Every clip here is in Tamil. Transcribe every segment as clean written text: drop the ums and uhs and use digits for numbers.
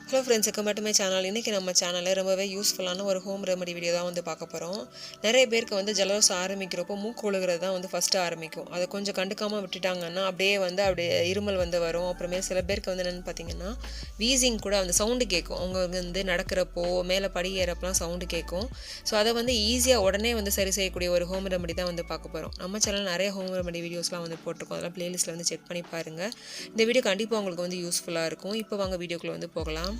Hello friends, welcome back to my channel. இன்றைக்கி நம்ம சேனலில் ரொம்பவே யூஸ்ஃபுல்லான ஒரு ஹோம் ரெமெடி வீடியோ தான் வந்து பார்க்க போகிறோம். நிறைய பேருக்கு வந்து ஜலதோஷம் ஆரம்பிக்கிறப்போ மூக்கு ஒழுகிறது தான் வந்து ஃபஸ்ட்டு ஆரம்பிக்கும். அதை கொஞ்சம் கண்டுக்காமல் விட்டுட்டாங்கன்னா அப்படியே இருமல் வந்து வரும். அப்புறமே சில பேருக்கு வந்து என்னென்னு பார்த்தீங்கன்னா வீசிங் கூட அந்த சவுண்டு கேட்கும். அவங்க வந்து நடக்கிறப்போ மேலே படி ஏறப்பெல்லாம் சவுண்டு கேட்கும். ஸோ அதை வந்து ஈஸியாக உடனே வந்து சரி செய்யக்கூடிய ஒரு ஹோம் ரெமெடி தான் வந்து பார்க்க போகிறோம். நம்ம சேனல் நிறைய ஹோம் ரெமெடி வீடியோஸ்லாம் வந்து போட்டிருக்கோம். அதெல்லாம் ப்ளேலிஸ்ட்டில் வந்து செக் பண்ணி பாருங்கள். இந்த வீடியோ கண்டிப்பாக உங்களுக்கு வந்து யூஸ்ஃபுல்லாக இருக்கும். இப்போ வாங்க வீடியோக்குள்ளே வந்து போகலாம்.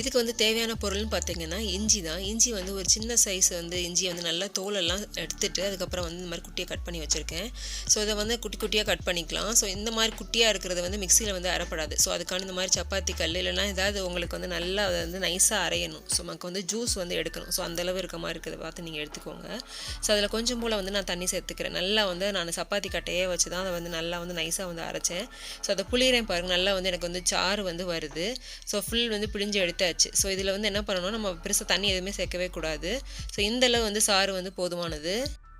இதுக்கு வந்து தேவையான பொருள்னு பார்த்தீங்கன்னா இஞ்சி தான். இஞ்சி வந்து ஒரு சின்ன சைஸ் வந்து இஞ்சியை வந்து நல்லா தோலெல்லாம் எடுத்துட்டு அதுக்கப்புறம் வந்து இந்த மாதிரி குட்டியாக கட் பண்ணி வச்சுருக்கேன். ஸோ அதை வந்து குட்டி குட்டியாக கட் பண்ணிக்கலாம். ஸோ இந்த மாதிரி குட்டியாக இருக்கிறத வந்து மிக்சியில் வந்து அரைப்படாது. ஸோ அதுக்கான இந்த மாதிரி சப்பாத்தி கல் இல்லைனா ஏதாவது உங்களுக்கு வந்து நல்லா அதை வந்து நைஸாக அரையணும். ஸோ நமக்கு வந்து ஜூஸ் வந்து எடுக்கணும். ஸோ அந்தளவு இருக்க மாதிரி இருக்கிறத பார்த்து நீங்கள் எடுத்துக்கோங்க. ஸோ அதில் கொஞ்சம் போல் வந்து நான் தண்ணி சேர்த்துக்கிறேன். நல்லா வந்து நான் சப்பாத்தி கட்டையே வச்சு தான் அதை வந்து நல்லா வந்து நைஸாக வந்து அரைச்சேன். ஸோ அதை புளிகிறேன் பாருங்கள். நல்லா வந்து எனக்கு வந்து சாறு வந்து வருது. ஸோ ஃபுல் வந்து பிழிஞ்சு எடுத்தாச்சு. ஸோ இதில் வந்து என்ன பண்ணணும், நம்ம பெருசாக தண்ணி எதுவுமே சேர்க்கவே கூடாது. ஸோ இந்தளவு வந்து சாறு வந்து போதுமானது.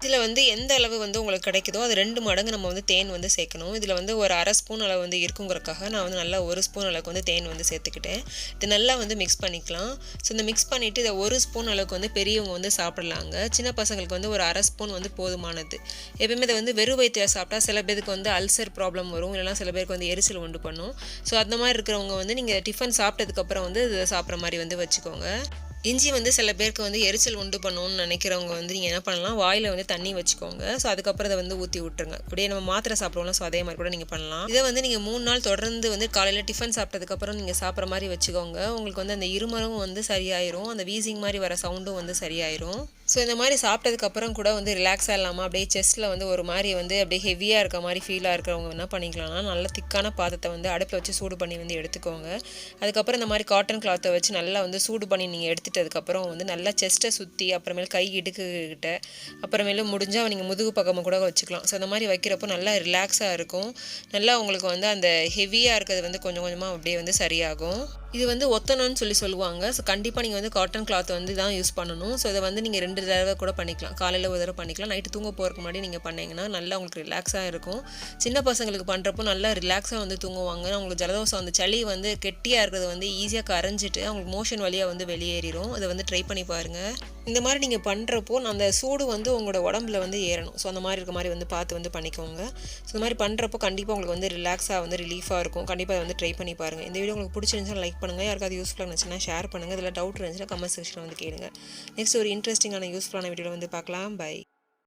இதில் வந்து எந்த அளவு வந்து உங்களுக்கு கிடைக்குதோ அது 2 மடங்கு நம்ம வந்து தேன் வந்து சேர்க்கணும். இதில் வந்து ஒரு அரை ஸ்பூன் அளவு வந்து இருக்குங்கிறக்காக நான் வந்து நல்லா 1 ஸ்பூன் அளவுக்கு வந்து தேன் வந்து சேர்த்துக்கிட்டேன். இது நல்லா வந்து மிக்ஸ் பண்ணிக்கலாம். ஸோ இந்த மிக்ஸ் பண்ணிவிட்டு இதை 1 ஸ்பூன் அளவுக்கு வந்து பெரியவங்க வந்து சாப்பிட்லாங்க. சின்ன பசங்களுக்கு வந்து ஒரு அரை ஸ்பூன் வந்து போதுமானது. எப்பயுமே இதை வந்து வெறும் வயிற்றில் சாப்பிட்டா சில பேருக்கு வந்து அல்சர் ப்ராப்ளம் வரும், இல்லைனா சில பேருக்கு வந்து எரிச்சல் உண்டு பண்ணும். ஸோ அந்த மாதிரி இருக்கிறவங்க வந்து நீங்கள் டிஃபன் சாப்பிட்டதுக்கப்புறம் வந்து இதை சாப்பிட்ற மாதிரி வந்து வச்சுக்கோங்க. இஞ்சி வந்து சில பேருக்கு வந்து எரிச்சல் உண்டு பண்ணணும்னு நினைக்கிறவங்க வந்து நீங்கள் என்ன பண்ணலாம், வாயில் வந்து தண்ணி வச்சுக்கோங்க. ஸோ அதுக்கப்புறம் அதை வந்து ஊற்றி விட்டுருங்க. அப்படியே நம்ம மாத்திரை சாப்பிடுவோம்ல, ஸோ அதே மாதிரி கூட நீங்கள் பண்ணலாம். இதை வந்து நீங்கள் 3 நாள் தொடர்ந்து வந்து காலையில் டிஃபன் சாப்பிட்டதுக்கப்புறம் நீங்கள் சாப்பிட்ற மாதிரி வச்சுக்கோங்க. உங்களுக்கு வந்து அந்த இருமலும் வந்து சரியாயிரும், அந்த வீசிங் மாதிரி வர சவுண்டும் வந்து சரியாயிரும். ஸோ இந்த மாதிரி சாப்பிட்டதுக்கப்புறம் கூட வந்து ரிலாக்ஸாக இல்லாமல் அப்படியே செஸ்ட்டில் வந்து ஒரு மாதிரி வந்து அப்படியே ஹெவியாக இருக்க மாதிரி ஃபீலாக இருக்கிறவங்க என்ன பண்ணிக்கலாம்னா, நல்ல திக்கான பாத்திரத்தை வந்து அடுப்பில் வச்சு சூடு பண்ணி வந்து எடுத்துக்கோங்க. அதுக்கப்புறம் இந்த மாதிரி காட்டன் கிளாத்தை வச்சு நல்லா வந்து சூடு பண்ணி நீங்கள் அதுக்கப்புறம் வந்து நல்லா செஸ்ட்டை சுற்றி அப்புறமேல் கை இடுக்குக்கிட்ட அப்புறமேலும் முடிஞ்சால் நீங்கள் முதுகு பக்கமாக கூட வச்சுக்கலாம். ஸோ அந்த மாதிரி வைக்கிறப்போ நல்லா ரிலாக்ஸாக இருக்கும். நல்லா உங்களுக்கு வந்து அந்த ஹெவியாக இருக்கிறது வந்து கொஞ்சம் கொஞ்சமாக அப்படியே வந்து சரியாகும். இது வந்து ஒத்தணும்னு சொல்லுவாங்க. ஸோ கண்டிப்பாக நீங்கள் வந்து காட்டன் கிளாத் வந்து தான் யூஸ் பண்ணணும். ஸோ இதை வந்து நீங்கள் 2 தடவை கூட பண்ணிக்கலாம். காலையில் ஒரு தடவை பண்ணிக்கலாம், நைட்டு தூங்க போகிறதுக்கு முன்னாடி நீங்கள் பண்ணிங்கன்னா நல்லா உங்களுக்கு ரிலாக்ஸாக இருக்கும். சின்ன பசங்களுக்கு பண்ணுறப்போ நல்லா ரிலாக்ஸாக வந்து தூங்குவாங்க. அவங்களுக்கு ஜலதோஷம் அந்த சளி வந்து கெட்டியாக இருக்கிறது வந்து ஈஸியாக கரைஞ்சிட்டு அவங்களுக்கு மோஷன் வழியாக வந்து வெளியேறிடும். அதை வந்து ட்ரை பண்ணி பாருங்கள். இந்த மாதிரி நீங்கள் பண்ணுறப்போ அந்த சூடு வந்து உங்களோட உடம்புல வந்து ஏறணும். ஸோ அந்த மாதிரி இருக்க மாதிரி வந்து பார்த்து வந்து பண்ணிக்கோங்க. ஸோ இந்த மாதிரி பண்ணுறப்போ கண்டிப்பாக உங்களுக்கு வந்து ரிலாக்ஸாக வந்து ரிலீஃபாக இருக்கும். கண்டிப்பாக அதை வந்து ட்ரை பண்ணி பாருங்கள். இந்த வீடியோ உங்களுக்கு பிடிச்சிருந்துச்சுன்னா லைக் பண்ணுங்கள். யாருக்காவது யூஸ்ஃபுல்லாக இருந்துச்சுன்னா ஷேர் பண்ணுங்கள். இதில் டவுட் இருந்துச்சுன்னா கமெண்ட் செக்ஷனில் வந்து கேளுங்க. நெக்ஸ்ட் ஒரு இன்ட்ரெஸ்டிங்கான யூஸ்ஃபுல்லான வீடியோவில் வந்து பார்க்கலாம். பை.